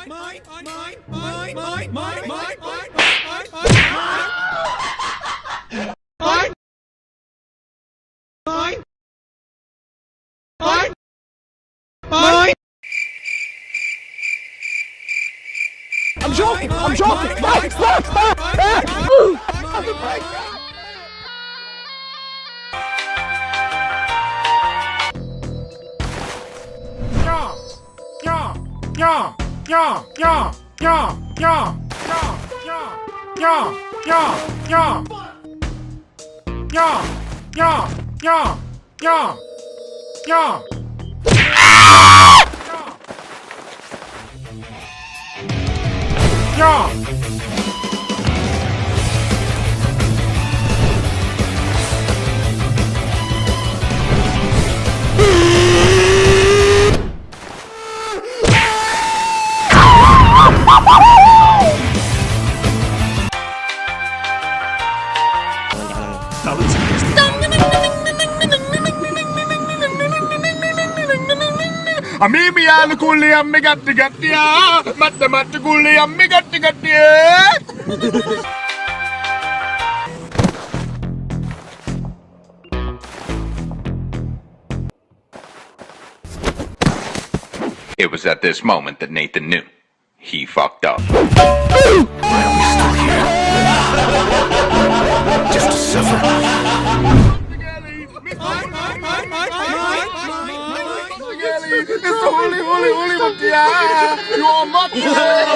I'm joking! I'm joking! Look! Amimi alukuli ammi gatti gattiya, matte kulli ammi gatti gattiya. It was at this moment that Nathan knew he fucked up. Why are we still here? Just to suffer. It's the holy, you are